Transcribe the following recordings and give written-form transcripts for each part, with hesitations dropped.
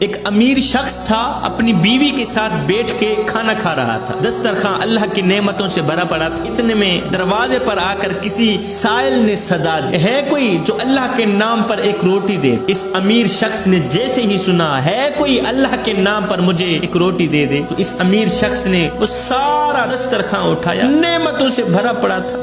ایک امیر شخص تھا، اپنی بیوی کے ساتھ بیٹھ کے کھانا کھا رہا تھا۔ دسترخوان اللہ کی نعمتوں سے بھرا پڑا تھا۔ اتنے میں دروازے پر آ کر کسی سائل نے صدا دی، ہے کوئی جو اللہ کے نام پر ایک روٹی دے؟ اس امیر شخص نے جیسے ہی سنا ہے کوئی اللہ کے نام پر مجھے ایک روٹی دے دے، تو اس امیر شخص نے وہ سارا دسترخوان اٹھایا، نعمتوں سے بھرا پڑا تھا،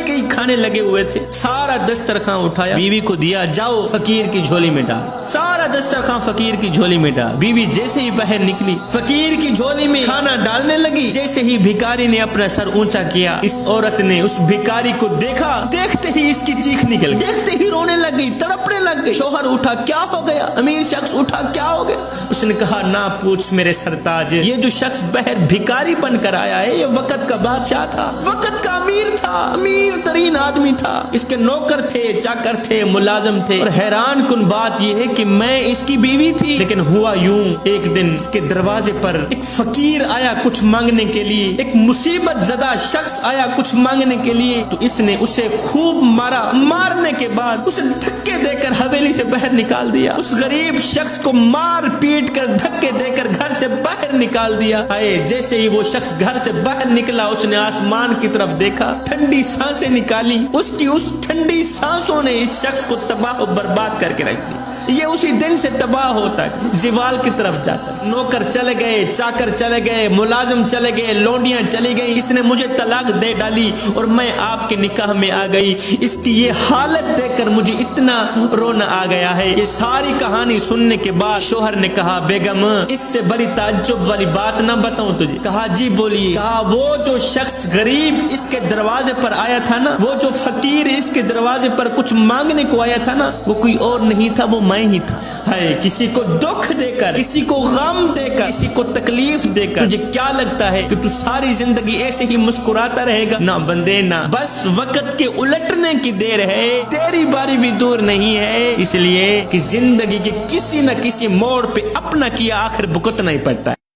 کئی کھانے لگے ہوئے تھے، سارا دسترخوان اٹھایا، بیوی کو دیا، جاؤ فقیر کی جھولی میں ڈال۔ سارا دسترخوان فقیر کی جھولی میں ڈال۔ بیوی جیسے ہی باہر نکلی، فقیر کی جھولی میں کھانا ڈالنے لگی، جیسے ہی بھکاری نے اپنا سر اونچا کیا، اس عورت نے اس بھکاری کو دیکھا، دیکھتے ہی اس کی چیخ نکل گئی، دیکھتے ہی رونے لگ گئی، تڑپنے لگ گئی۔ شوہر اٹھا، کیا ہو گیا؟ امیر شخص اٹھا، کیا ہو گیا؟ اس نے کہا، نہ پوچھ میرے سرتاج، یہ جو شخص باہر بھکاری بن کر آیا ہے، یہ وقت کا بادشاہ تھا، وقت کا امیر تھا، امیر ترین آدمی تھا، اس کے نوکر تھے، چاکر تھے، ملازم تھے، اور حیران کن بات یہ ہے کہ میں اس کی بیوی تھی، لیکن ہوا یوں، ایک دن اس کے دروازے پر ایک فقیر آیا کچھ مانگنے کے لیے، ایک مصیبت زدہ شخص آیا کچھ مانگنے کے لیے، تو اس نے اسے خوب مارا، مارنے کے بعد اسے دھکے دے کر حویلی سے باہر نکال دیا، اس غریب شخص کو مار پیٹ کر دھکے دے کر گھر سے باہر نکال دیا۔ جیسے ہی وہ شخص گھر سے باہر نکلا، اس نے آسمان کی طرف دیکھا، ٹھنڈی سانسیں نکالی، اس کی اس ٹھنڈی سانسوں نے اس شخص کو تباہ و برباد کر کے رکھ دیا۔ یہ اسی دن سے تباہ ہوتا ہے، زوال کی طرف جاتا ہے۔ نوکر چلے گئے، چاکر چلے گئے، ملازم چلے گئے، لونڈیاں چلی گئی، اس نے مجھے طلاق دے ڈالی اور میں آپ کے نکاح میں آ گئی، اس کی یہ حالت دیکھ کر مجھے اتنا رونا آ گیا ہے۔ یہ ساری کہانی سننے کے بعد شوہر نے کہا، بیگم اس سے بڑی تعجب والی بات نہ بتاؤں تجھے؟ کہا، جی بولیے۔ کہا، وہ جو شخص غریب اس کے دروازے پر آیا تھا نا، وہ جو فقیر اس کے دروازے پر کچھ مانگنے کو آیا تھا نا، وہ کوئی اور نہیں تھا، وہ میں ہی تھا۔ کسی کو دکھ دے کر، کسی کو غم دے کر، کسی کو تکلیف دے کر تجھے کیا لگتا ہے کہ تو ساری زندگی ایسے ہی مسکراتا رہے گا؟ نہ بندے، نہ، بس وقت کے الٹنے کی دیر ہے، تیری باری بھی دور نہیں ہے، اس لیے کہ زندگی کے کسی نہ کسی موڑ پہ اپنا کیا آخر بھگتنا ہی پڑتا ہے۔